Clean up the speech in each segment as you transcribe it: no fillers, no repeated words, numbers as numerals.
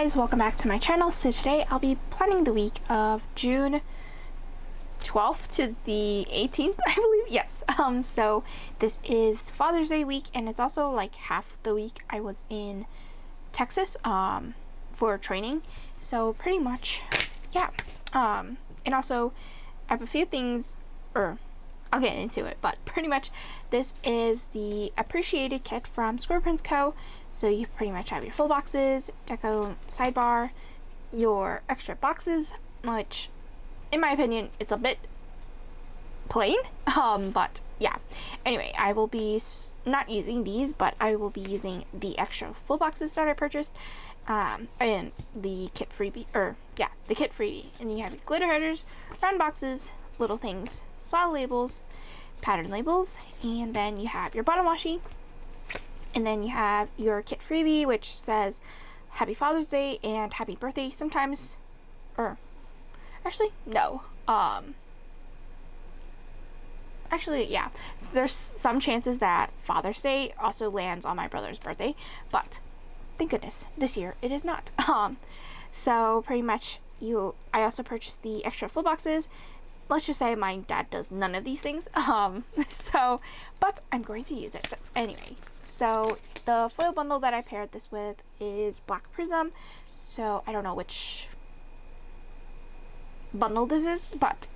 guys, welcome back to my channel. So today I'll be planning the week of June 12th to the 18th, I believe. Yes. So this is Father's Day week, and it's also like half the week I was in Texas for training. So pretty much, yeah. And also I have a few things, or I'll get into it, but pretty much this is the appreciated kit from ScribblePrintsCo. So you pretty much have your full boxes, deco sidebar, your extra boxes, which in my opinion it's a bit plain, but yeah. Anyway, I will be not using these, but I will be using the extra full boxes that I purchased, and the kit freebie, the kit freebie. And then you have your glitter headers, round boxes, little things, style labels, pattern labels, and then you have your bottom washi, and then you have your kit freebie, which says Happy Father's Day and Happy Birthday sometimes, or actually no, actually yeah, there's some chances that Father's Day also lands on my brother's birthday, but thank goodness this year it is not. So pretty much I also purchased the extra full boxes. Let's just say my dad does none of these things, but I'm going to use it anyway. So the foil bundle that I paired this with is Black Prism, so I don't know which bundle this is, but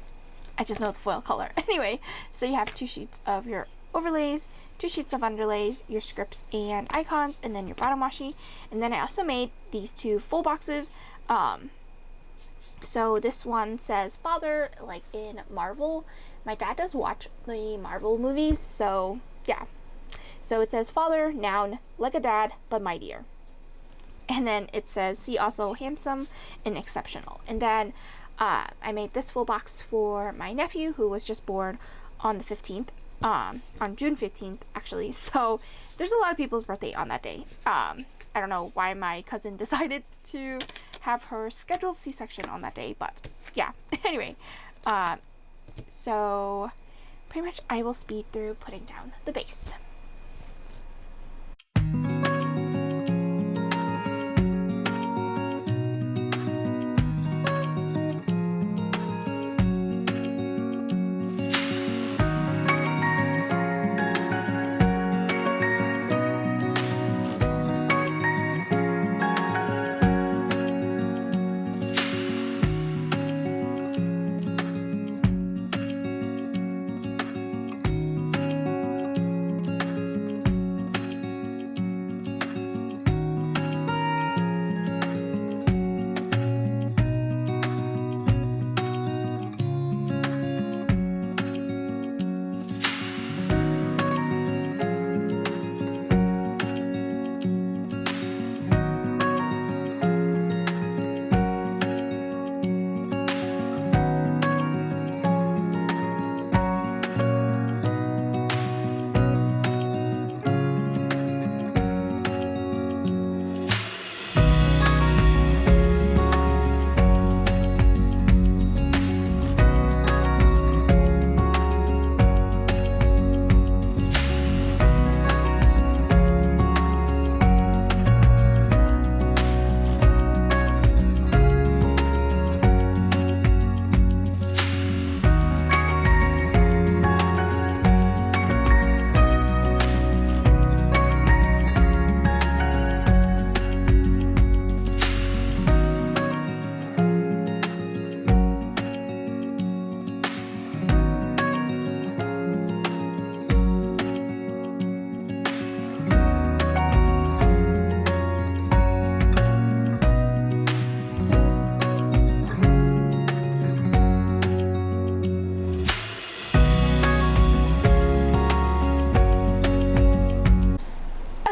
I just know the foil color. Anyway, so you have 2 sheets of your overlays, 2 sheets of underlays, your scripts and icons, and then your bottom washi. And then I also made these 2 full boxes. So this one says Father, like in Marvel. My dad does watch the Marvel movies, so yeah. So it says Father, noun, like a dad, but mightier. And then it says, see also handsome and exceptional. And then I made this full box for my nephew, who was just born on the 15th, on June 15th, actually. So there's a lot of people's birthday on that day. I don't know why my cousin decided to have her scheduled C-section on that day, but yeah. Anyway, so pretty much I will speed through putting down the base.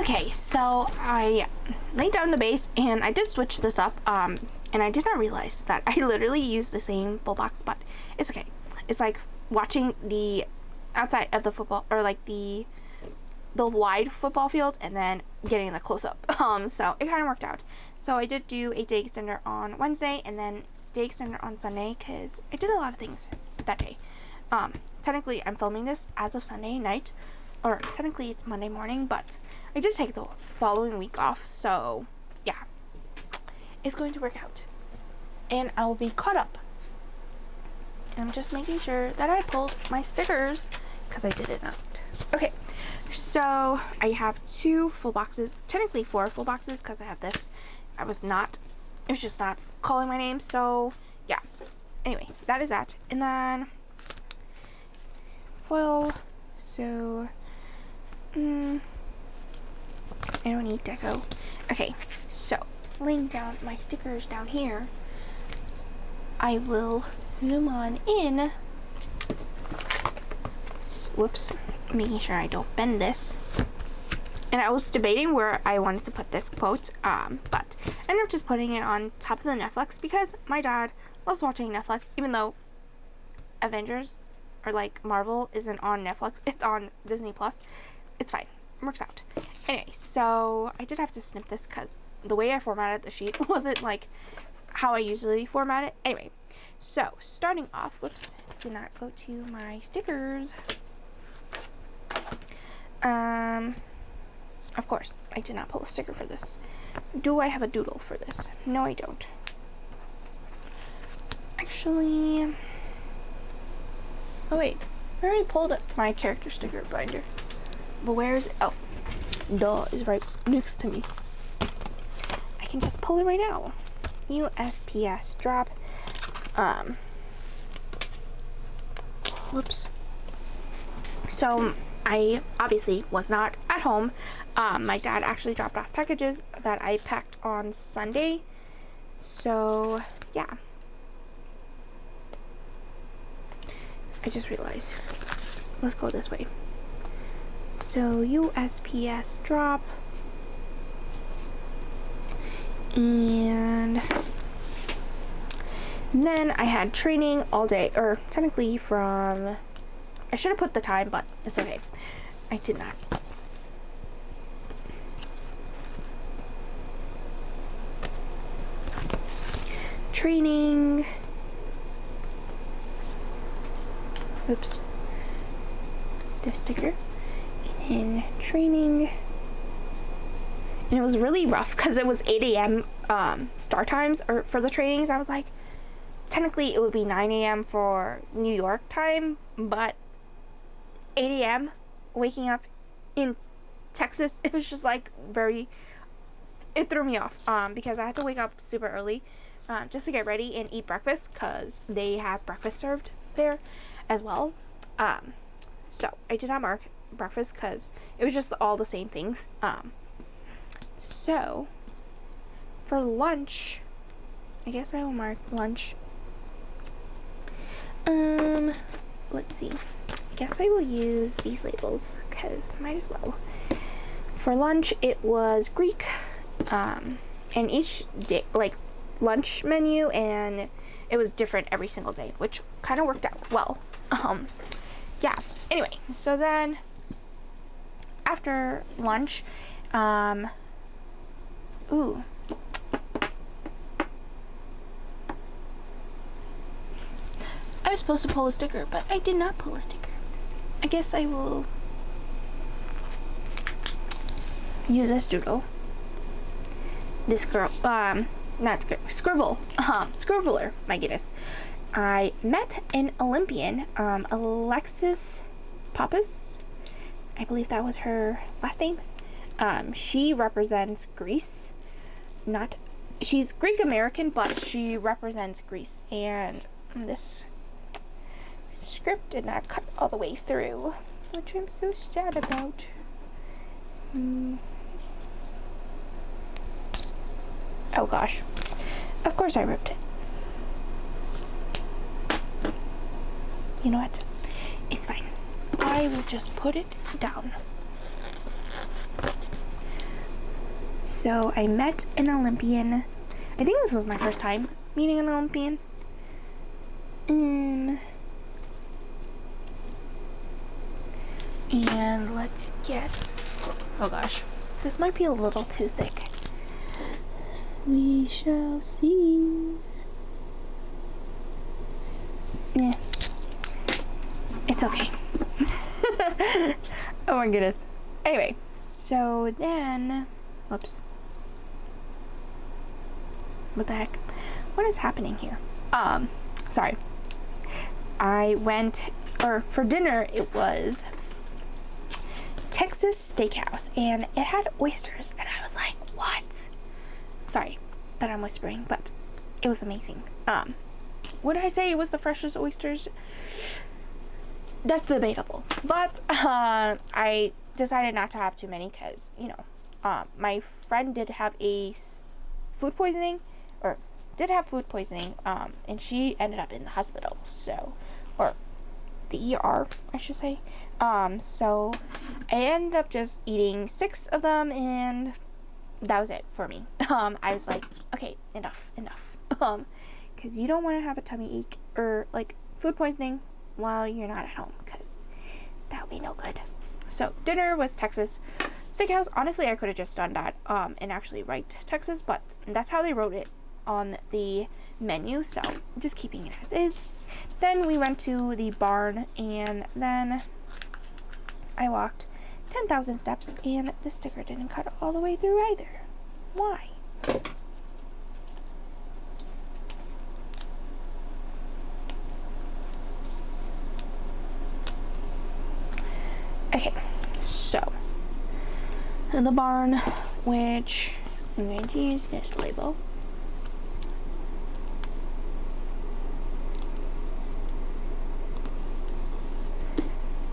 Okay, so I laid down the base, and I did switch this up, and I did not realize that I literally used the same full box, but it's okay. It's like watching the outside of the football, or like the wide football field, and then getting the close up. So it kind of worked out. So I did do a day extender on Wednesday, and then day extender on Sunday, because I did a lot of things that day. Technically I'm filming this as of Sunday night, or technically it's Monday morning, but I just take the following week off, so yeah. is going to work out. And I will be caught up. And I'm just making sure that I pulled my stickers because I did it not. Okay, so I have 2 full boxes, technically 4 full boxes because I have this. It was just not calling my name, so yeah. Anyway, that is that. And then foil, so I don't need deco. Okay, so laying down my stickers down here, I will zoom on in. Whoops, making sure I don't bend this. And I was debating where I wanted to put this quote, but I ended up just putting it on top of the Netflix because my dad loves watching Netflix, even though Avengers or like Marvel isn't on Netflix, it's on Disney Plus. It's fine, it works out. Anyway, so I did have to snip this because the way I formatted the sheet wasn't like how I usually format it. Anyway, so starting off, whoops, did not go to my stickers. Of course, I did not pull a sticker for this. Do I have a doodle for this? No, I don't. Actually, oh wait, I already pulled my character sticker binder. But where is it? Oh, duh, is right next to me. I can just pull it right now. USPS drop. Whoops. So I obviously was not at home. My dad actually dropped off packages that I packed on Sunday. So yeah. I just realized. Let's go this way. So USPS drop. And then I had training all day, or technically from, I should have put the time, but it's okay. I did not. Training. Oops. This sticker. And training. And it was really rough because it was 8 a.m. Start times or for the trainings. I was like, technically it would be 9 a.m. for New York time, but 8 a.m. waking up in Texas, it was just like it threw me off because I had to wake up super early just to get ready and eat breakfast because they have breakfast served there as well. So I did not mark breakfast because it was just all the same things. So for lunch, I guess I will mark lunch. Let's see. I guess I will use these labels because might as well. For lunch, it was Greek, and each day, like lunch menu, and it was different every single day, which kind of worked out well. Yeah. Anyway, so then after lunch, ooh. I was supposed to pull a sticker, but I did not pull a sticker. I guess I will use this doodle. This girl, not scribble, scribbler, my goodness. I met an Olympian, Alexis Pappas. I believe that was her last name. She represents Greece. She's Greek American, but she represents Greece. And this script did not cut all the way through, which I'm so sad about. Oh gosh. Of course I ripped it. You know what? It's fine. I will just put it down. So I met an Olympian. I think this was my first time meeting an Olympian. And let's get, oh gosh, this might be a little too thick. We shall see. Yeah, it's okay. Oh my goodness. Anyway, so then, whoops. What the heck? What is happening here? Sorry. I went, or for dinner, it was Texas Steakhouse, and it had oysters, and I was like, what? Sorry that I'm whispering, but it was amazing. Would I say it was the freshest oysters? That's debatable, but I decided not to have too many because, you know, my friend did have food poisoning, and she ended up in the hospital, so, or the ER, I should say. So I ended up just eating 6 of them, and that was it for me. I was like, okay, enough. Because you don't want to have a tummy ache or like food poisoning while you're not at home, because that would be no good. So dinner was Texas Steakhouse. Honestly, I could have just done that and actually write Texas, but that's how they wrote it on the menu, so just keeping it as is. Then we went to the barn, and then I walked 10,000 steps, and the sticker didn't cut all the way through either. Why? Okay, so in the barn, which I'm going to use this label.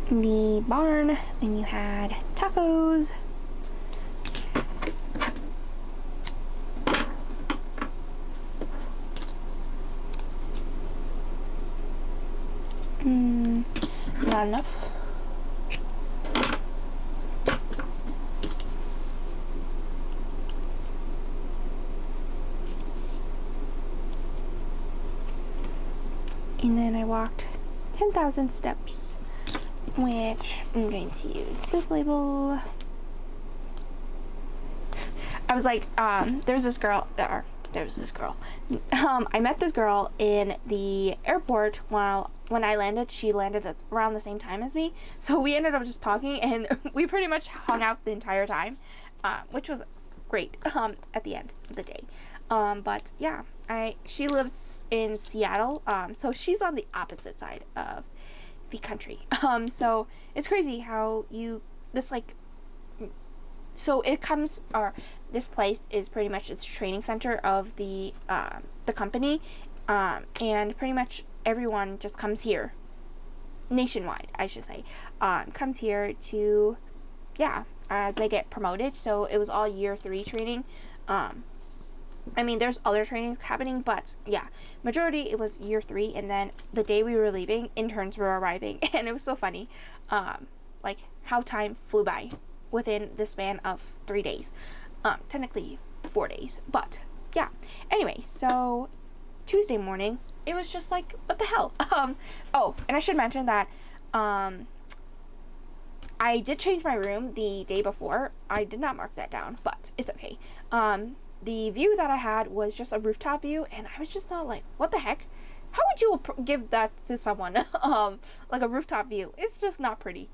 The barn, and you had tacos, not enough. And then I walked 10,000 steps, which I'm going to use this label. I was like, there's this girl. I met this girl in the airport when I landed. She landed at around the same time as me, so we ended up just talking, and we pretty much hung out the entire time, which was great at the end of the day. But yeah, she lives in Seattle, so she's on the opposite side of the country. So it's crazy how this place is pretty much its training center of the company, and pretty much everyone just comes here, nationwide, I should say, comes here to, as they get promoted. So it was all year 3 training. I mean, there's other trainings happening, but yeah, majority it was year 3, and then the day we were leaving, interns were arriving, and it was so funny, like how time flew by within the span of 3 days, technically 4 days, but yeah. Anyway, so Tuesday morning, it was just like, what the hell? Oh, and I should mention that I did change my room the day before. I did not mark that down, but it's okay. The view that I had was just a rooftop view, and I was just not like, what the heck? How would you give that to someone? Like a rooftop view. It's just not pretty.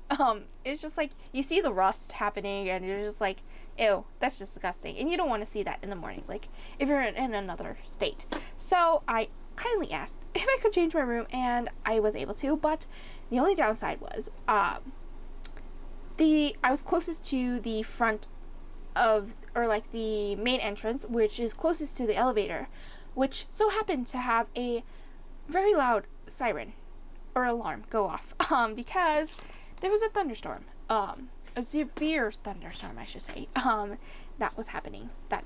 It's just like, you see the rust happening, and you're just like, ew, that's disgusting. And you don't want to see that in the morning, like if you're in another state. So I kindly asked if I could change my room, and I was able to, but the only downside was, I was closest to the front of, or like the main entrance, which is closest to the elevator, which so happened to have a very loud siren or alarm go off, because there was a thunderstorm, a severe thunderstorm, I should say, that was happening that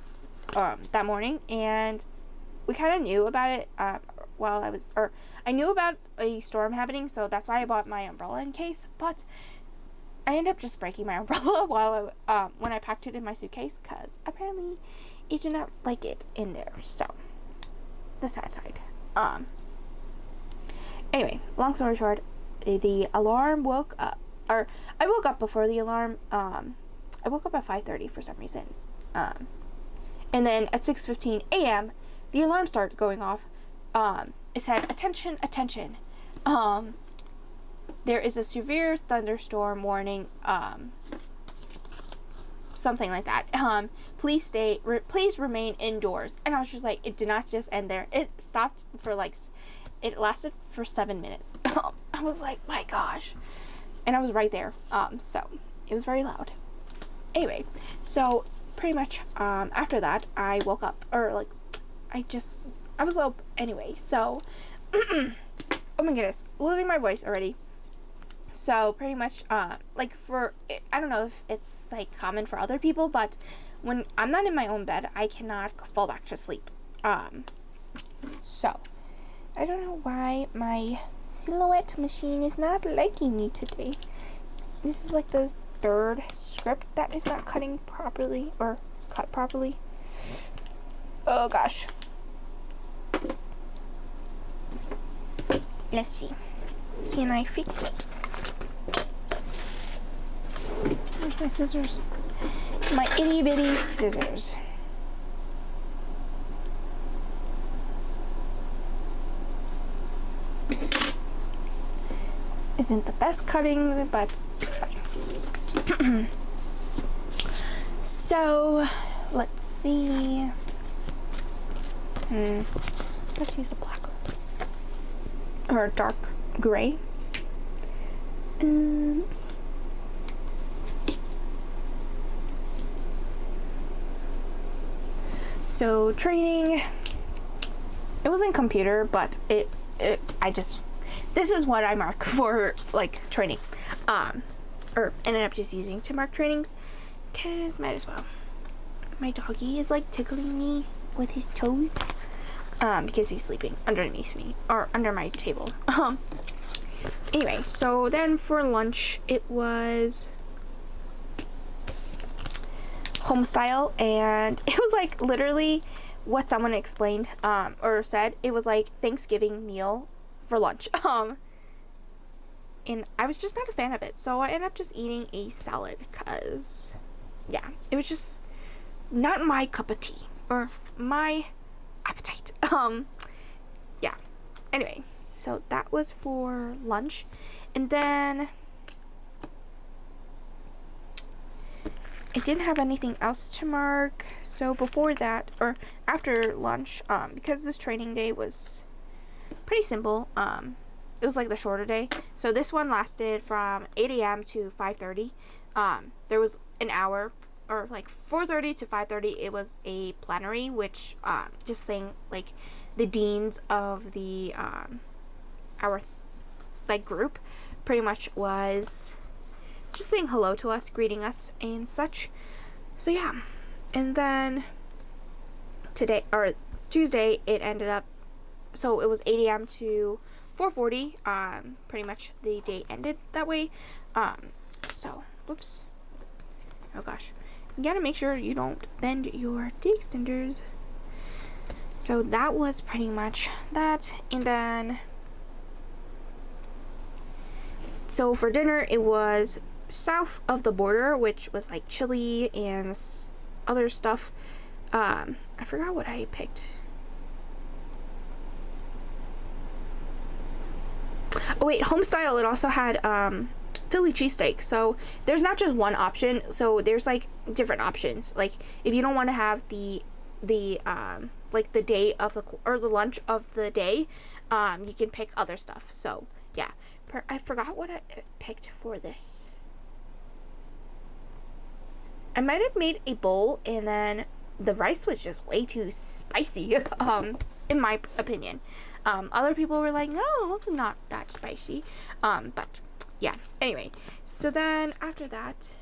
morning, and we kind of knew about it I knew about a storm happening, so that's why I bought my umbrella in case, but I ended up just breaking my umbrella when I packed it in my suitcase, because apparently it did not like it in there. So the sad side. Anyway, long story short, the alarm woke up, or I woke up before the alarm. I woke up at 5:30 for some reason, and then at 6:15 a.m. the alarm started going off. It said, "Attention, attention! There is a severe thunderstorm warning, something like that. Please please remain indoors. And I was just like, it did not just end there. It stopped for like, it lasted for 7 minutes. I was like, my gosh. And I was right there. So it was very loud. Anyway, so pretty much after that, I woke up, or like, I was up anyway. So, oh my goodness, losing my voice already. So pretty much, like I don't know if it's like common for other people, but when I'm not in my own bed, I cannot fall back to sleep. So I don't know why my silhouette machine is not liking me today. This is like the third script that is not cutting properly, or cut properly. Oh gosh. Let's see. Can I fix it? Where's my scissors? My itty bitty scissors. Isn't the best cutting, but it's fine. So, let's see. Let's use a black or a dark gray. So training, it wasn't computer, but this is what I mark for like training, or ended up just using to mark trainings, cause might as well. My doggy is like tickling me with his toes, because he's sleeping underneath me, or under my table. Anyway, so then for lunch, it was home style, and it was like literally what someone explained, or said. It was like Thanksgiving meal for lunch. And I was just not a fan of it, so I ended up just eating a salad, cause yeah, it was just not my cup of tea, or my appetite. Yeah, anyway, so that was for lunch. And then I didn't have anything else to mark. So before that, or after lunch, because this training day was pretty simple, it was like the shorter day. So this one lasted from 8 a.m. to 5:30. There was an hour, or like 4:30 to 5:30. It was a plenary, which just saying like the deans of the our like group pretty much was just saying hello to us, greeting us and such. So yeah, and then today, or Tuesday, it ended up, so it was 8 a.m. to 4:40. Pretty much the day ended that way. So whoops, oh gosh, you gotta make sure you don't bend your D extenders. So that was pretty much that. And then so for dinner, it was south of the border, which was like chili and other stuff. I forgot what I picked. Oh wait, homestyle, it also had Philly cheesesteak. So there's not just one option, so there's like different options. Like if you don't want to have the like the day of the, or the lunch of the day, you can pick other stuff. So yeah, I forgot what I picked for this. I might have made a bowl, and then the rice was just way too spicy, in my opinion. Other people were like, no, it's not that spicy. But yeah, anyway. So then after that,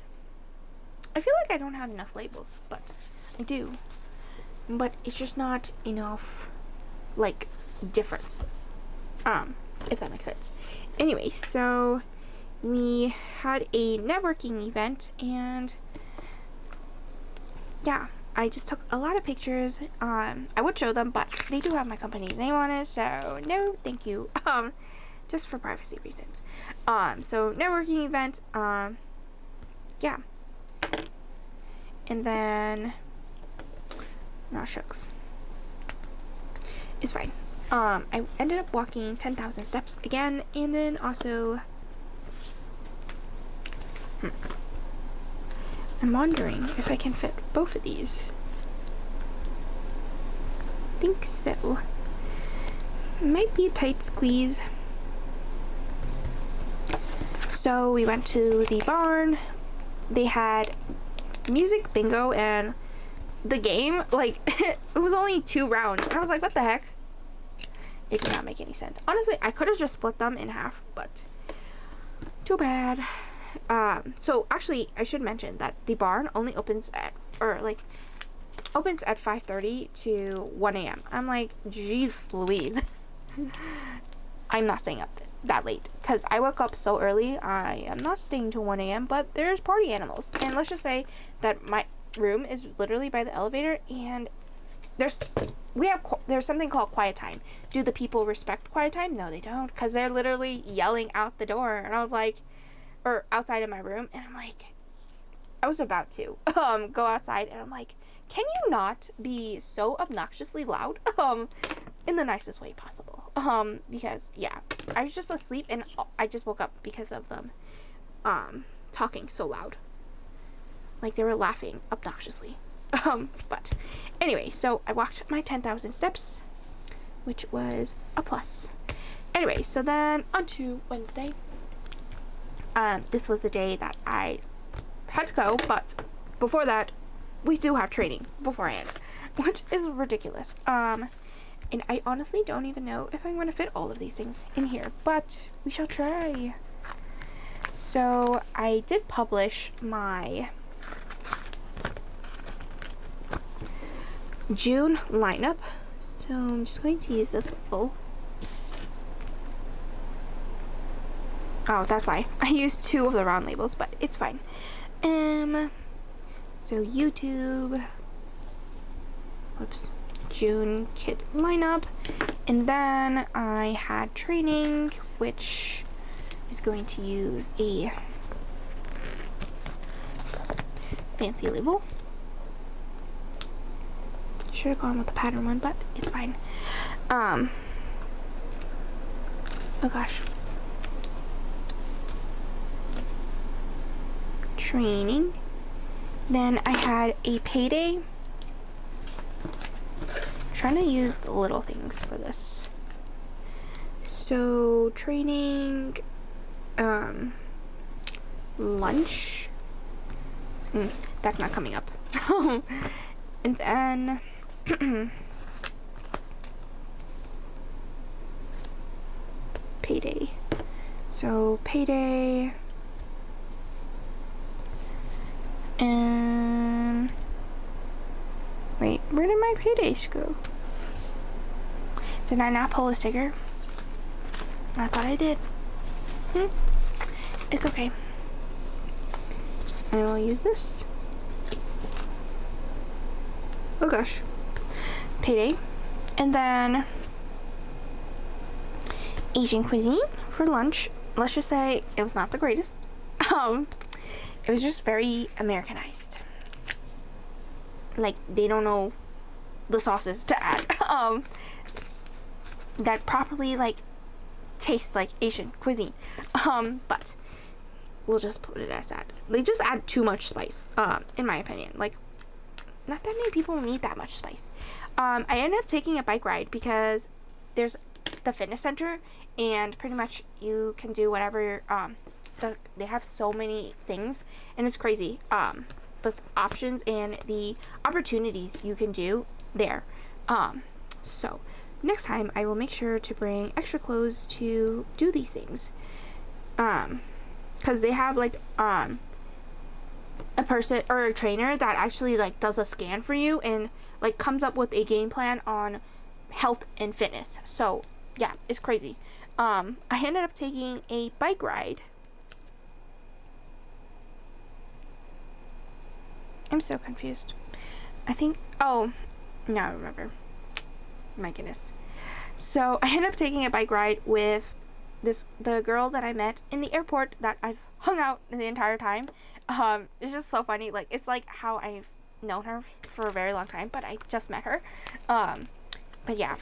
I feel like I don't have enough labels, but I do. But it's just not enough, like, difference. If that makes sense. Anyway, so we had a networking event, and yeah, I just took a lot of pictures. I would show them, but they do have my company's name on it, so no, thank you. Just for privacy reasons. So networking event, yeah. And then, no shucks. It's fine. I ended up walking 10,000 steps again, and then also I'm wondering if I can fit both of these. Think so. Might be a tight squeeze. So we went to the barn. They had music bingo, and the game, like, it was only 2 rounds. And I was like, what the heck? It did not make any sense. Honestly, I could have just split them in half, but too bad. So actually, I should mention that the barn only opens at, opens at 5:30 to 1 a.m. I'm like, geez Louise. I'm not staying up that late, because I woke up so early. I am not staying till 1 a.m. But there's party animals, and let's just say that my room is literally by the elevator, and there's something called quiet time. Do the people respect quiet time? No, they don't, because they're literally yelling out the door. And I was like, or outside of my room, and I'm like, I was about to go outside, and I'm like, can you not be so obnoxiously loud? In the nicest way possible. Because yeah, I was just asleep, and I just woke up because of them talking so loud. Like they were laughing obnoxiously. But anyway, so I walked my 10,000 steps, which was a plus. Anyway, so then on to Wednesday. This was the day that I had to go, but before that, we do have training beforehand, which is ridiculous. And I honestly don't even know if I'm going to fit all of these things in here, but we shall try. So I did publish my June lineup, so I'm just going to use this label. Oh, that's why I used 2 of the round labels, but it's fine. So YouTube, whoops, June kit lineup, and then I had training, which is going to use a fancy label. Should have gone with the pattern one, but it's fine. Oh gosh. Training. Then I had a payday. Trying to use the little things for this. So training, lunch. That's not coming up. And then payday. So payday. And wait, where did my paydays go? Did I not pull a sticker? I thought I did. It's okay. I will use this. Oh gosh. Payday. And then Asian cuisine for lunch. Let's just say it was not the greatest. It was just very Americanized. Like, they don't know the sauces to add that properly, like, taste like Asian cuisine. But we'll just put it as that. They just add too much spice, in my opinion. Like, not that many people need that much spice. I ended up taking a bike ride because there's the fitness center, and pretty much you can do whatever. They have so many things, and it's crazy. The options and the opportunities you can do there. So next time I will make sure to bring extra clothes to do these things. Because they have like a person or a trainer that actually like does a scan for you and like comes up with a game plan on health and fitness. So yeah, it's crazy. I ended up taking a bike ride. I'm so confused. I think, oh, now I remember. My goodness. So I ended up taking a bike ride with the girl that I met in the airport that I've hung out the entire time. It's just so funny. Like, it's like how I've known her for a very long time, but I just met her. But yeah.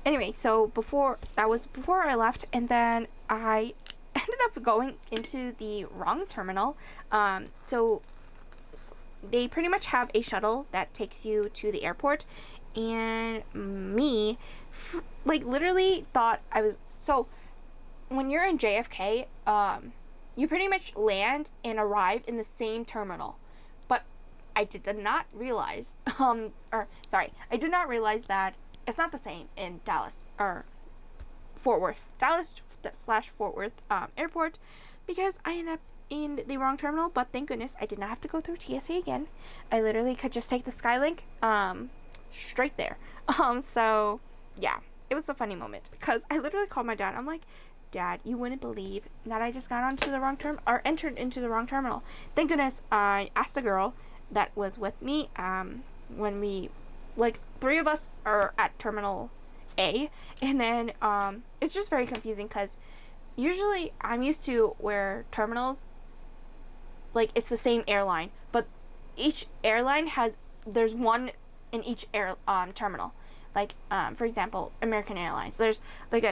Anyway, so before I left, and then I ended up going into the wrong terminal. So they pretty much have a shuttle that takes you to the airport, and me, like, literally thought I was, so when you're in JFK, you pretty much land and arrive in the same terminal. But I did not realize, I did not realize that it's not the same in Dallas or Fort Worth, Dallas/Fort Worth airport, because I ended up in the wrong terminal. But thank goodness I did not have to go through TSA again. I literally could just take the Skylink straight there. So yeah, it was a funny moment because I literally called my dad. I'm like, Dad, you wouldn't believe that I just got onto the wrong entered into the wrong terminal. Thank goodness I asked the girl that was with me, when we, like, 3 of us are at terminal A, and then it's just very confusing because usually I'm used to where terminals, like, it's the same airline, but each airline there's one in each terminal. Like, for example, American Airlines, there's like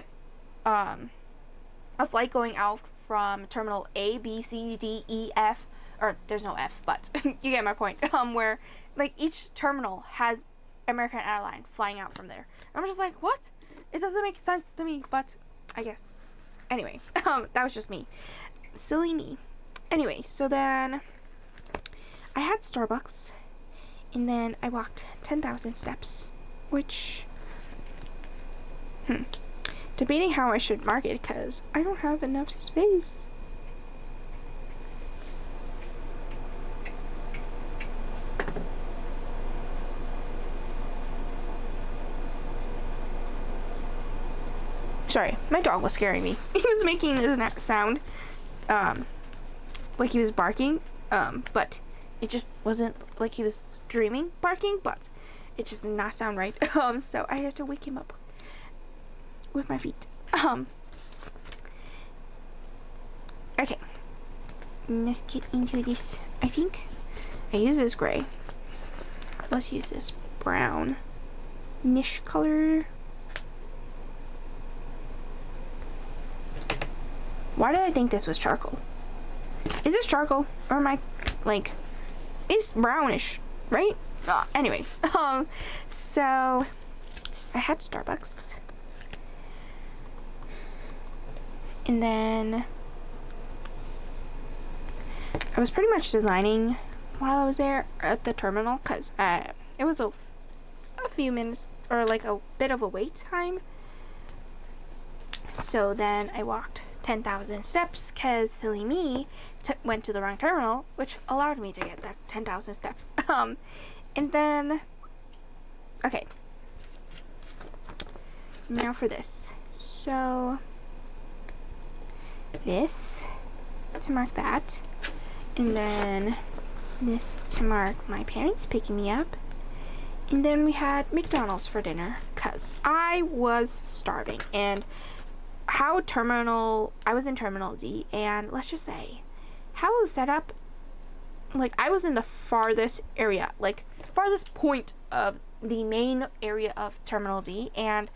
a flight going out from terminal A, B, C, D, E, F, or there's no F, but you get my point. Where, like, each terminal has American Airlines flying out from there. I'm just like, what? It doesn't make sense to me, but I guess. Anyway, that was just me. Silly me. Anyway, so then I had Starbucks, and then I walked 10,000 steps, which, debating how I should mark it because I don't have enough space. Sorry, my dog was scaring me. He was making a sound, like he was barking, but it just wasn't like he was dreaming barking, but it just did not sound right. So I had to wake him up with my feet. Okay, let's get into this. I think I use this gray. Let's use this brownish color. Why did I think this was charcoal? Is this charcoal? Or am I, like, it's brownish, right? Anyway, so I had Starbucks. And then I was pretty much designing while I was there at the terminal because it was a few minutes, or like a bit of a wait time. So then I walked 10,000 steps because silly me went to the wrong terminal, which allowed me to get that 10,000 steps. And then, okay, now for this. So this to mark that, and then this to mark my parents picking me up, and then we had McDonald's for dinner because I was starving. And I was in Terminal D, and let's just say how it was set up, like, I was in the farthest area, like farthest point of the main area of Terminal D, and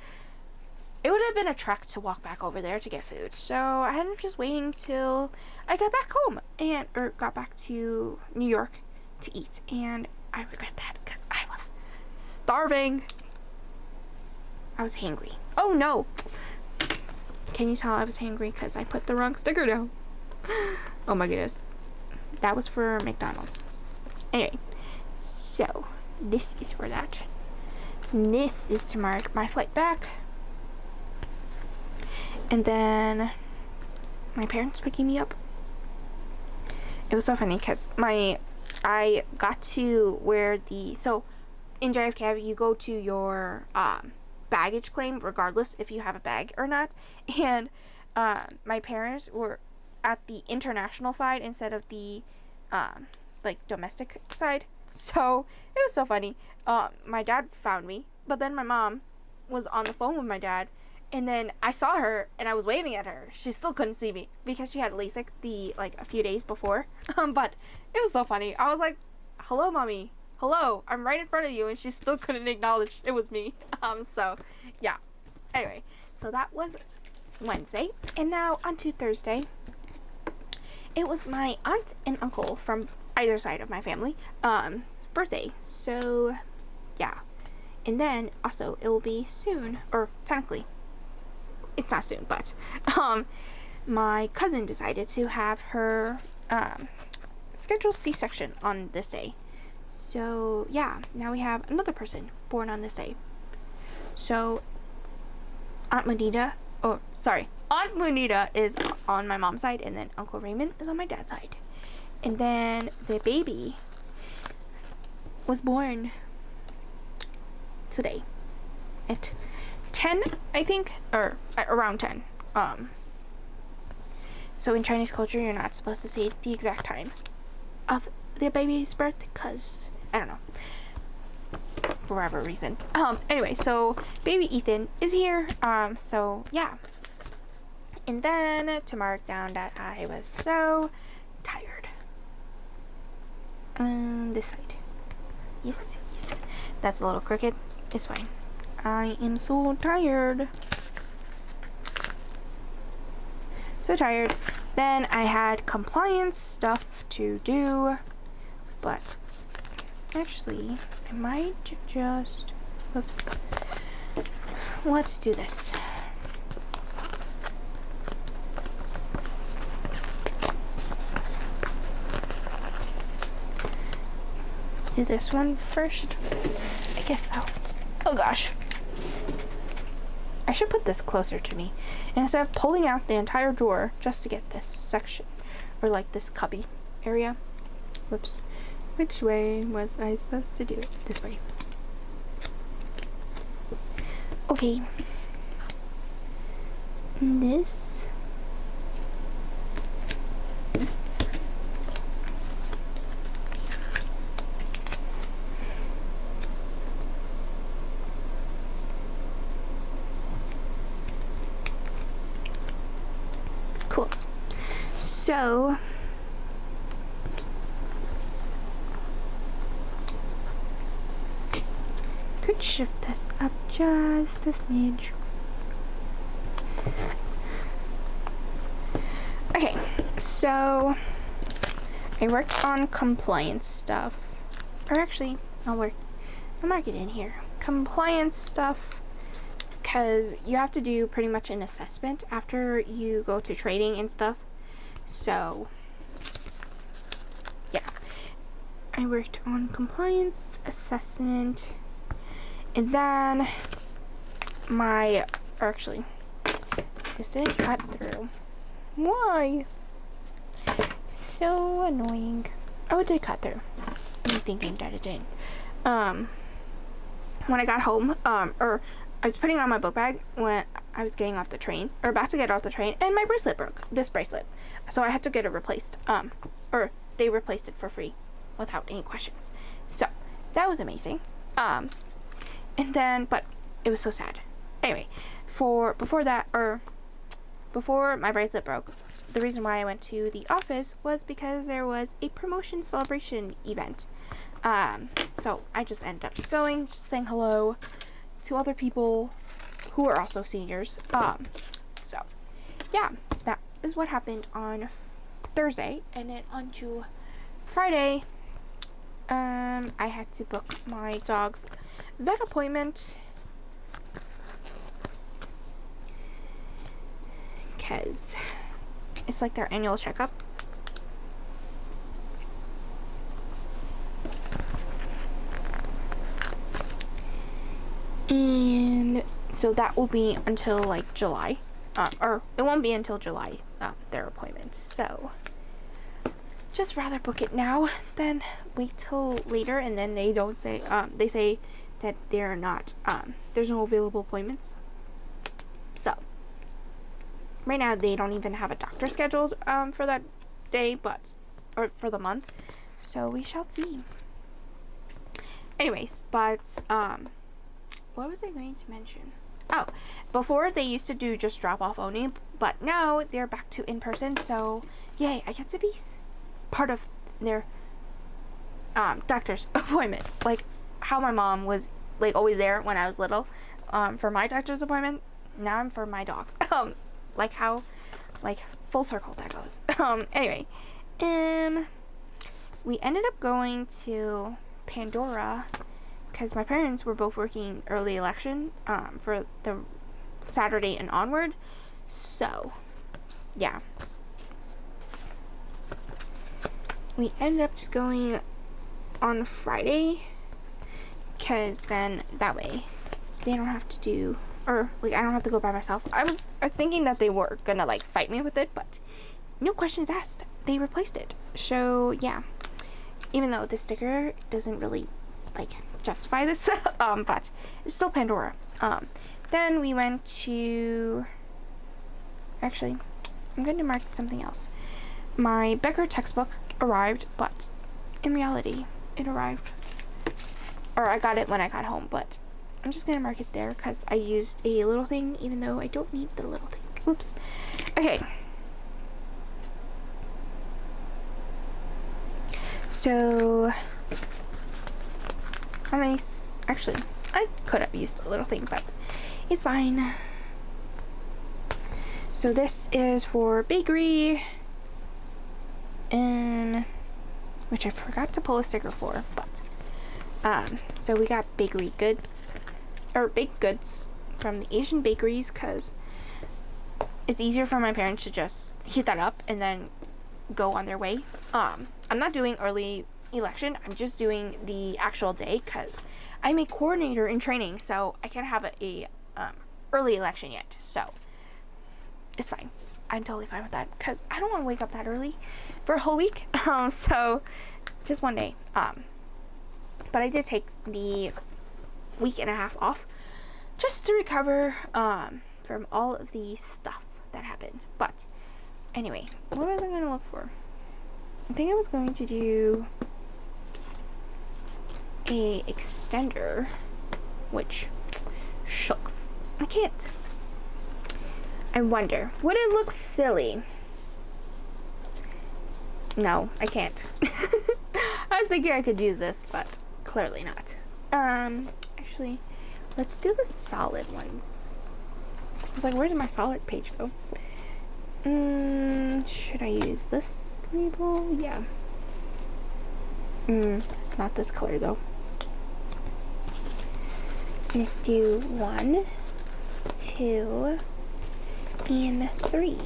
it would have been a trek to walk back over there to get food. So I ended up just waiting till I got back home or got back to New York to eat, and I regret that because I was starving. I was hangry. Oh no! Can you tell I was hangry because I put the wrong sticker down? Oh my goodness. That was for McDonald's. Anyway, so this is for that. And this is to mark my flight back. And then my parents picking me up. It was so funny because I got to where so in JFK you go to your baggage claim regardless if you have a bag or not, and my parents were at the international side instead of the like domestic side, so it was so funny. My dad found me, but then my mom was on the phone with my dad, and then I saw her and I was waving at her. She still couldn't see me because she had LASIK a few days before. But it was so funny. I was like, hello mommy, hello, I'm right in front of you, and she still couldn't acknowledge it was me. So yeah, anyway, so that was Wednesday, and now on to Thursday. It was my aunt and uncle from either side of my family birthday. So yeah, and then also it will be soon, or technically it's not soon, but my cousin decided to have her scheduled C-section on this day. So yeah, now we have another person born on this day. So Aunt Munita is on my mom's side, and then Uncle Raymond is on my dad's side. And then the baby was born today at 10, I think, or at around 10. So in Chinese culture, you're not supposed to say the exact time of the baby's birth, because I don't know, for whatever reason. Anyway, so baby Ethan is here. So yeah. And then to mark down that I was so tired. This side. Yes. That's a little crooked. It's fine. I am so tired. So tired. Then I had compliance stuff to do, but actually I might just, whoops, let's do this. Do this one first, I guess so. Oh gosh, I should put this closer to me instead of pulling out the entire drawer just to get this section, or like this cubby area. Whoops. Which way was I supposed to do it? This way. Okay. This. Cool. So could shift this up just a smidge. Okay, so I worked on compliance stuff, or actually I'll mark it in here, compliance stuff, because you have to do pretty much an assessment after you go to trading and stuff. So yeah, I worked on compliance assessment, and then actually this didn't cut through. Why? So annoying. Oh, it did cut through. I'm thinking that it didn't. When I got home, or I was putting on my book bag when I was getting off the train, or about to get off the train, and my bracelet broke. This bracelet. So I had to get it replaced. Or they replaced it for free without any questions. So that was amazing. And then, but it was so sad. Anyway, before my bracelet broke, the reason why I went to the office was because there was a promotion celebration event. So I just ended up just going, just saying hello to other people who are also seniors. So yeah, that is what happened on Thursday. And then on to Friday, I had to book my dog's vet appointment because it's like their annual checkup. And so that will be until like July, or it won't be until July, their appointments. So just rather book it now than wait till later, and then they don't say, they say that they're not, there's no available appointments. So right now they don't even have a doctor scheduled for that day, or for the month. So we shall see. Anyways, but what was I going to mention? Oh, before they used to do just drop off only, but now they're back to in person. So yay, I get to be part of their doctor's appointment, like how my mom was like always there when I was little for my doctor's appointment. Now I'm for my dog's. Like how, like full circle that goes. Anyway, we ended up going to Pandora because my parents were both working early election for the Saturday and onward. So, yeah. We ended up just going on Friday because then that way they don't have to do, or like I don't have to go by myself. I was thinking that they were gonna like fight me with it, but no questions asked. They replaced it. So yeah, even though the sticker doesn't really like justify this, but it's still Pandora. Then we went to, actually, I'm going to mark something else. My Becker textbook arrived, but in reality, it arrived, or I got it when I got home, but I'm just going to mark it there because I used a little thing, even though I don't need the little thing. Oops. Okay. So, how many, actually, I could have used a little thing, but it's fine. So this is for bakery, which I forgot to pull a sticker for, but, so we got bakery goods, or baked goods from the Asian bakeries, because it's easier for my parents to just heat that up and then go on their way. I'm not doing early election, I'm just doing the actual day, because I'm a coordinator in training, so I can't have a early election yet, so it's fine. I'm totally fine with that, because I don't want to wake up that early for a whole week, so just one day. But I did take the week and a half off just to recover from all of the stuff that happened. But anyway, what was I going to look for? I think I was going to do a extender, which shucks, I can't. I wonder, would it look silly? No, I can't. I was thinking I could use this, but clearly not. Actually, let's do the solid ones. I was like, where did my solid page go? Should I use this label? Yeah. Not this color though. Let's do 1, 2, and 3.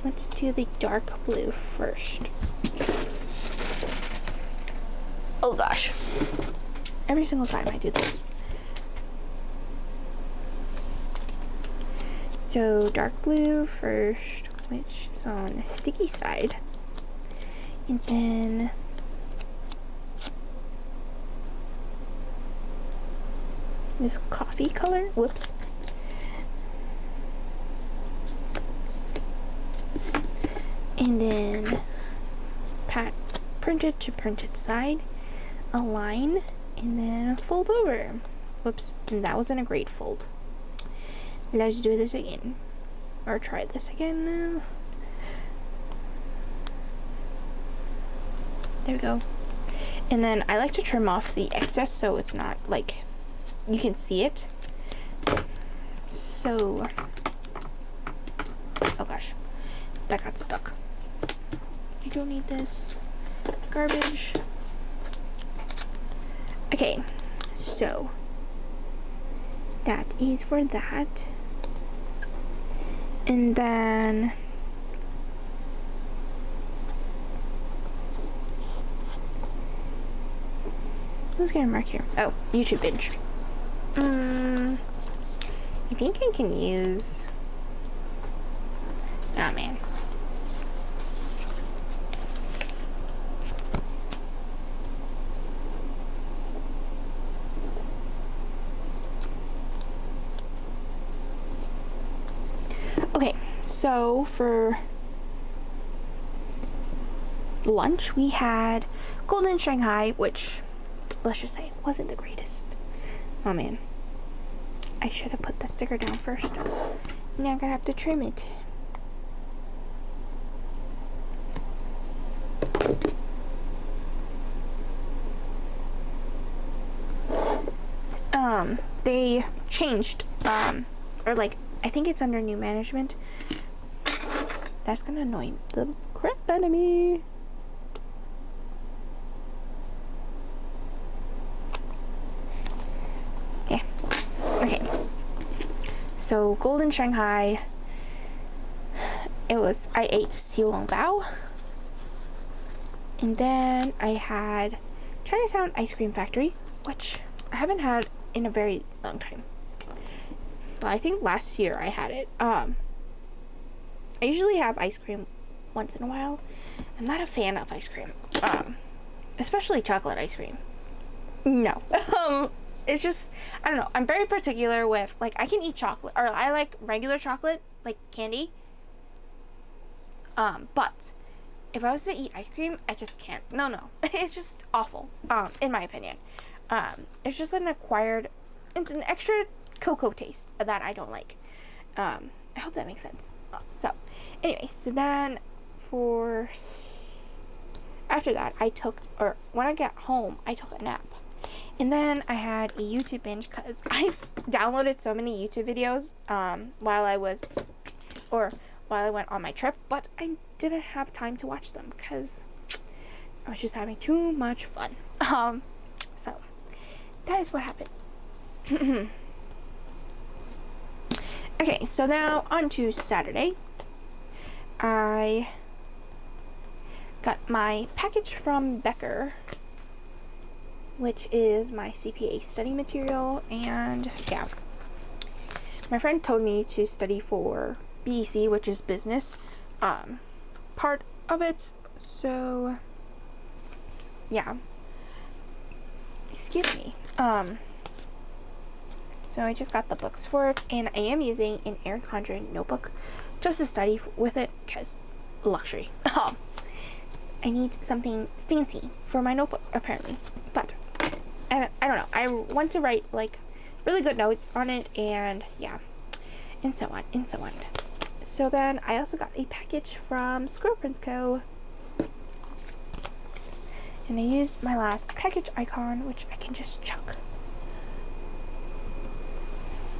Let's do the dark blue first. Oh gosh. Every single time I do this. So dark blue first, which is on the sticky side. And then this coffee color. Whoops. And then printed to printed side, align, and then fold over. Whoops, and that wasn't a great fold. Let's do this again, or try this again now. There we go. And then I like to trim off the excess so it's not like you can see it. So, oh gosh, that got stuck. I don't need this garbage. Okay, so that is for that. And then who's gonna mark here? Oh, YouTube binge. I think I can use, oh man. Okay, so for lunch we had Golden Shanghai, which, let's just say, wasn't the greatest. Oh man, I should have put the sticker down first. Now I'm gonna have to trim it. They changed, or like, I think it's under new management. That's gonna annoy the crap out of me. So Golden Shanghai, I ate Xiaolong Bao. And then I had Chinatown Ice Cream Factory, which I haven't had in a very long time. Well, I think last year I had it. I usually have ice cream once in a while. I'm not a fan of ice cream. Especially chocolate ice cream. No. It's just, I don't know. I'm very particular with, like, I can eat chocolate, or I like regular chocolate, like candy. But if I was to eat ice cream, I just can't. No. It's just awful, in my opinion. It's just it's an extra cocoa taste that I don't like. I hope that makes sense. So, anyway, so then after that, when I got home, I took a nap. And then I had a YouTube binge because I downloaded so many YouTube videos while I went on my trip, but I didn't have time to watch them because I was just having too much fun. So that is what happened. Okay, so now on to Saturday. I got my package from Becker, which is my CPA study material, and yeah, my friend told me to study for BEC, which is business part of it, so yeah, excuse me. So I just got the books for it, and I am using an Erin Condren notebook just to study with it because luxury. I need something fancy for my notebook apparently, but I don't know. I want to write like really good notes on it, and yeah, and so on and so on. So then I also got a package from ScribblePrintsCo, and I used my last package icon, which I can just chuck.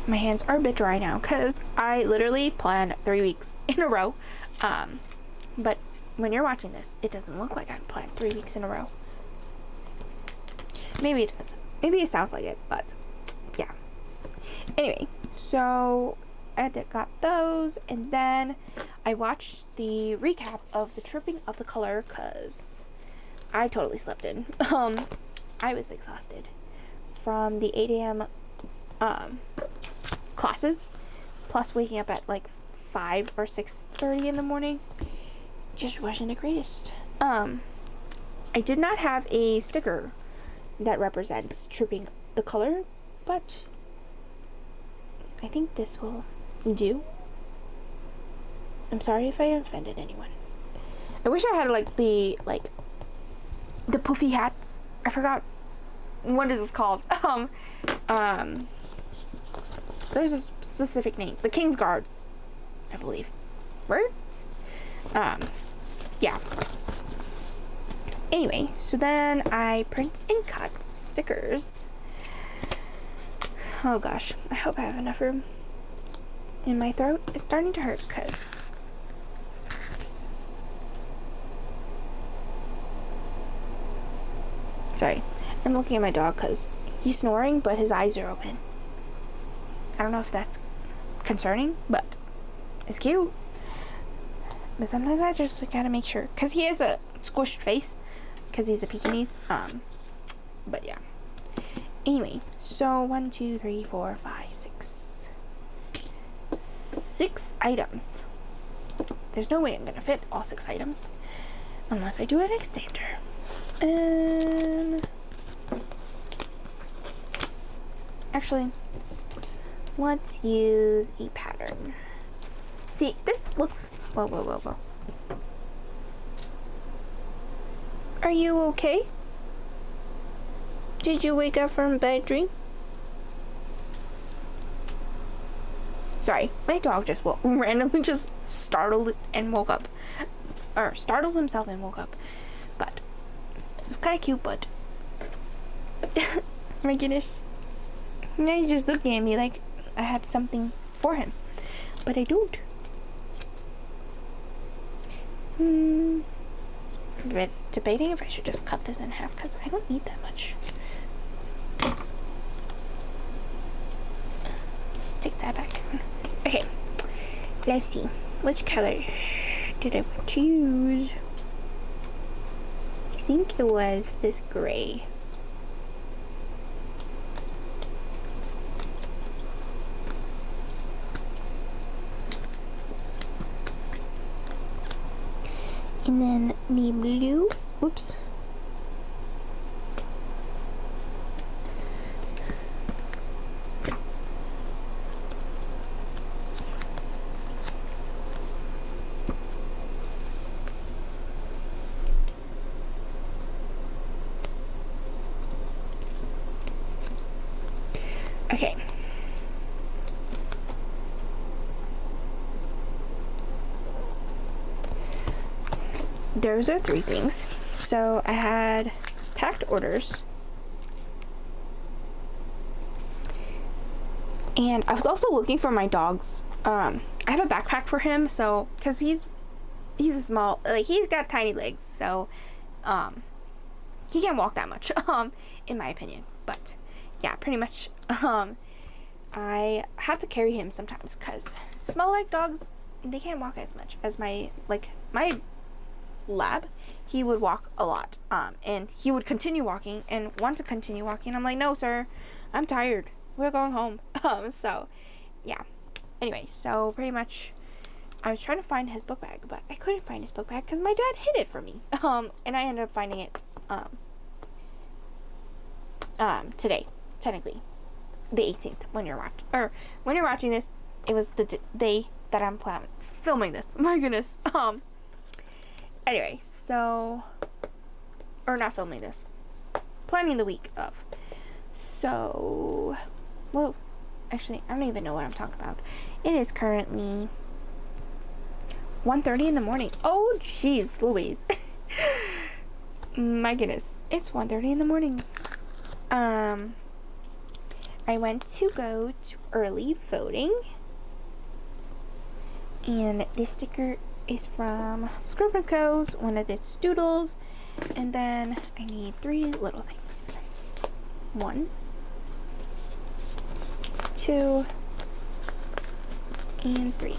My hands are a bit dry now because I literally planned 3 weeks in a row. But when you're watching this, it doesn't look like I planned 3 weeks in a row. Maybe it does. Maybe it sounds like it, but yeah. Anyway, so I got those, and then I watched the recap of the Tripping of the Color because I totally slept in. I was exhausted from the 8 a.m. Classes, plus waking up at like 5 or 6:30 in the morning. Just wasn't the greatest. I did not have a sticker that represents Tripping the Color, but I think this will do. I'm sorry if I offended anyone. I wish I had the puffy hats. I forgot what is it called. There's a specific name. The King's Guards, I believe. Right? Yeah. Anyway, so then I print and cut stickers. Oh gosh, I hope I have enough room. And my throat is starting to hurt because sorry, I'm looking at my dog because he's snoring, but his eyes are open. I don't know if that's concerning, but it's cute. But sometimes I just gotta make sure, because he has a squished face, because he's a Pekingese. But yeah. Anyway, so 1, 2, 3, 4, 5, 6. 6 items. There's no way I'm gonna fit all 6 items, unless I do an extender. Actually, let's use a pattern. See, this looks... Whoa. Are you okay? Did you wake up from a bad dream? Sorry, my dog just randomly just startled and woke up. Or startled himself and woke up. But it was kind of cute, but... my goodness. Now he's just looking at me like I had something for him. But I don't. I'm debating if I should just cut this in half because I don't need that much. Just take that back. let's see. Which color did I want to use? I think it was this gray. And then the blue. Oops. Okay. Those are 3 things. So I had packed orders. And I was also looking for my dog's. I have a backpack for him, so because he's a small, like he's got tiny legs, so he can't walk that much, in my opinion. But yeah, pretty much. I have to carry him sometimes because small leg dogs, they can't walk as much as my lab. He would walk a lot, and he would continue walking and want to continue walking. I'm like, no, sir, I'm tired. We're going home. So yeah. Anyway, so pretty much I was trying to find his book bag, but I couldn't find his book bag because my dad hid it from me. And I ended up finding it today, technically, the 18th, when you're watching this. It was the day that I'm filming this. My goodness. Anyway, so, or not filming this, planning the week of. So, whoa, actually, I don't even know what I'm talking about. It is currently 1:30 in the morning. Oh, jeez, Louise. My goodness, it's 1:30 in the morning. I went to go to early voting, and this sticker is from ScribblePrintsCo, one of its doodles, and then I need 3 little things. 1, 2, and 3.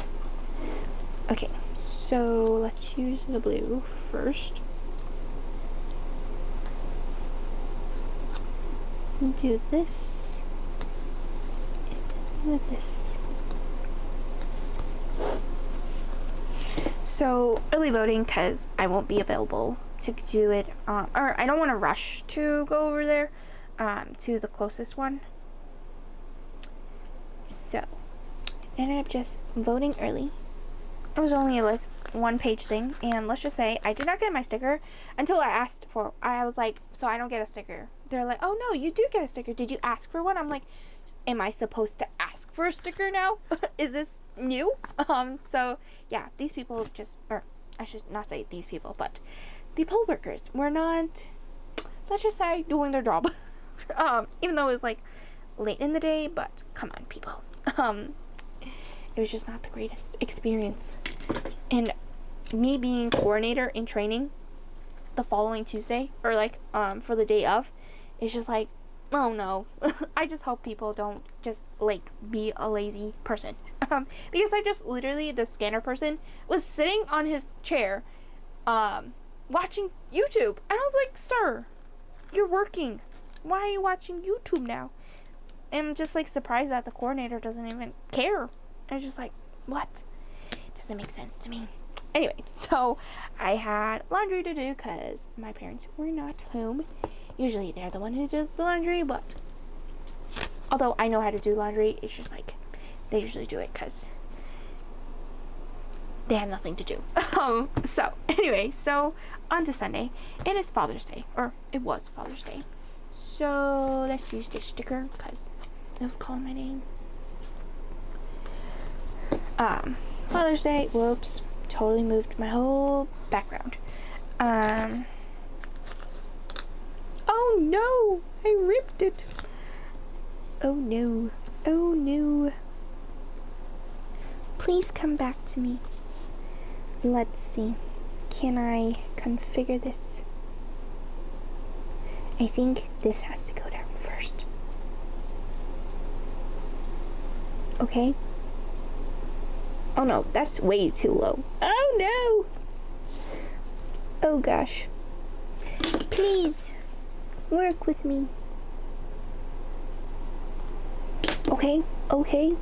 Okay, so let's use the blue first. Do this, and then this. So early voting, because I won't be available to do it, or I don't want to rush to go over there to the closest one. So I ended up just voting early. It was only like 1-page thing, and let's just say I did not get my sticker until I asked for. I was like, so I don't get a sticker. They're like, oh no, you do get a sticker. Did you ask for one? I'm like, am I supposed to ask for a sticker now? Is this new? So yeah, these people just, or I should not say these people, but the poll workers were not, let's just say, doing their job. Even though it was like late in the day, but come on, people. It was just not the greatest experience. And me being coordinator in training the following Tuesday, or like for the day of, it's just like, oh no. I just hope people don't just like be a lazy person. Because I just literally, the scanner person was sitting on his chair watching YouTube, and I was like, sir, you're working, why are you watching YouTube now? And I'm just like surprised that the coordinator doesn't even care. I was just like, what? Doesn't make sense to me. Anyway, so I had laundry to do because my parents were not home. Usually they're the one who does the laundry, but although I know how to do laundry, it's just like they usually do it because they have nothing to do. So anyway, so on to Sunday. It is Father's Day, or it was Father's Day. So let's use this sticker because it was calling my name. Father's Day, whoops, totally moved my whole background. Oh no, I ripped it. Oh no, oh no. Please come back to me. Let's see, can I configure this? I think this has to go down first. Oh no, that's way too low. Oh no! Oh gosh. Please, work with me. Okay, okay.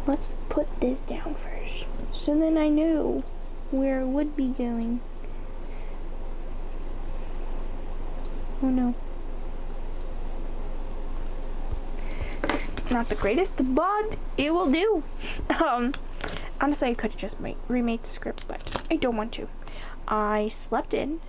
Let's put this down first, so then I know where it would be going. Oh no. Not the greatest, but it will do. Honestly, I could have just remade the script, but I don't want to. I slept in.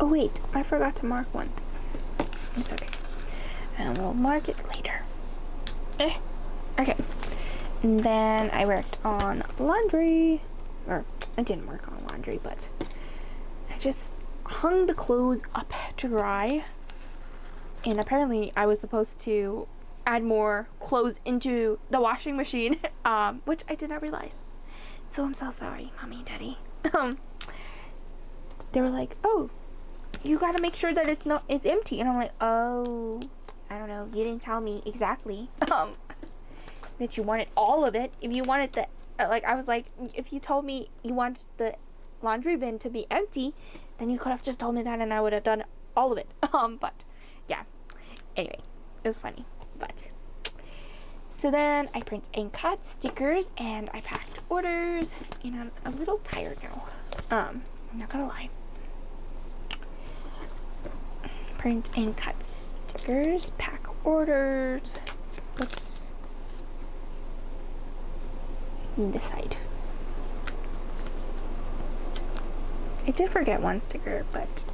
Oh wait, I forgot to mark one thing. It's okay. And we'll mark it later. Okay. And then I worked on laundry. Or, I didn't work on laundry, but I just hung the clothes up to dry. And apparently I was supposed to add more clothes into the washing machine, which I did not realize. So I'm so sorry, Mommy and Daddy. They were like, oh, you gotta make sure that it's empty. And I'm like, oh, I don't know. You didn't tell me exactly that you wanted all of it. If you wanted the, I was like, if you told me you wanted the laundry bin to be empty, then you could have just told me that and I would have done all of it. But yeah. Anyway, it was funny. But so then I print and cut stickers and I packed orders, and I'm a little tired now. I'm not gonna lie. Print and cut stickers, pack orders. Let's decide. I did forget one sticker, but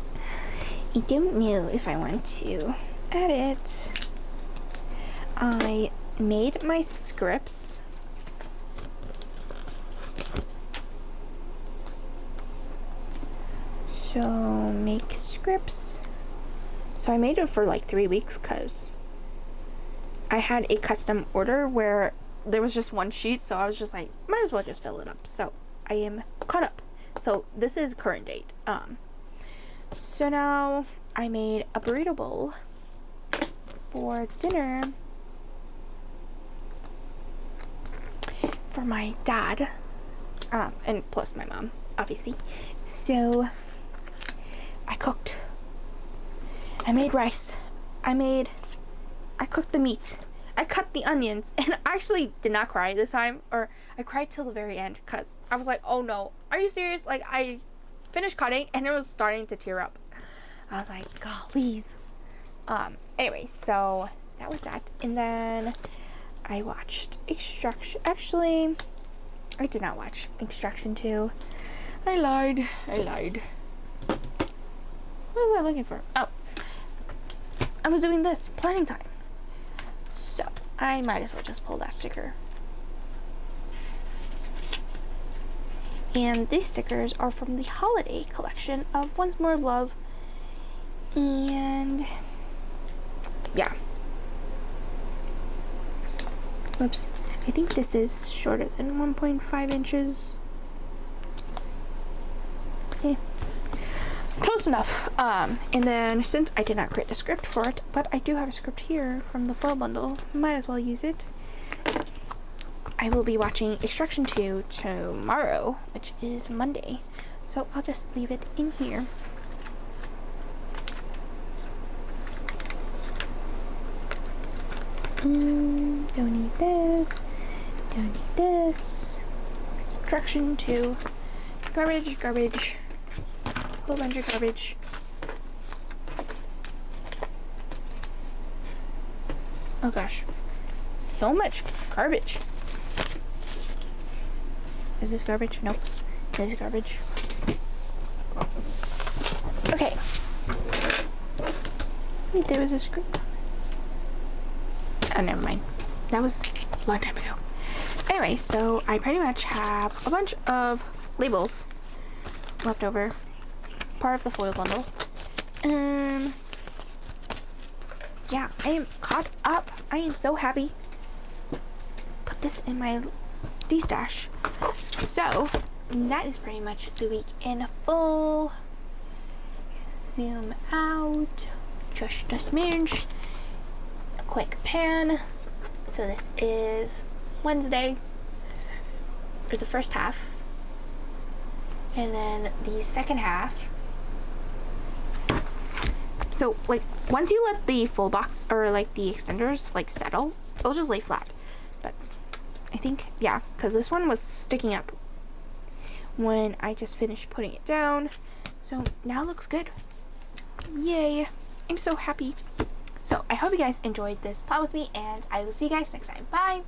I don't know if I want to add it. I made my scripts. So make scripts. So I made it for like 3 weeks because I had a custom order where there was just one sheet, so I was just like, might as well just fill it up. So I am caught up. So this is current date. So now I made a burrito bowl for dinner for my dad, and plus my mom, obviously. So I cooked. I made rice. I cooked the meat. I cut the onions, and I actually did not cry this time, or I cried till the very end because I was like, oh no, are you serious? Like, I finished cutting and it was starting to tear up. I was like, God, please. Anyway, so that was that. And then I watched Extraction. Actually, I did not watch Extraction 2. I lied. What was I looking for? Oh, I was doing this, planning time. So I might as well just pull that sticker. And these stickers are from the holiday collection of Once More of Love. And yeah. Oops. I think this is shorter than 1.5 inches. Yeah. Close enough. And then since I did not create a script for it, but I do have a script here from the foil bundle, might as well use it. I will be watching Extraction 2 tomorrow, which is Monday. So I'll just leave it in here. Don't need this. Don't need this. Extraction 2. Garbage. Whole bunch of garbage. Oh gosh. So much garbage. Is this garbage? Nope. This is garbage. Okay. Wait, there was a script. Oh, never mind. That was a long time ago. Anyway, so I pretty much have a bunch of labels left over. Part of the foil bundle. Yeah, I am caught up. I am so happy. Put this in my D-stash. So that is pretty much the week in full. Zoom out just a smidge. A quick pan. So this is Wednesday, or the first half, and then the second half. So like once you let the full box or like the extenders like settle, it'll just lay flat. But I think, yeah, because this one was sticking up when I just finished putting it down. So now it looks good. Yay, I'm so happy. So I hope you guys enjoyed this plot with me, and I will see you guys next time. Bye.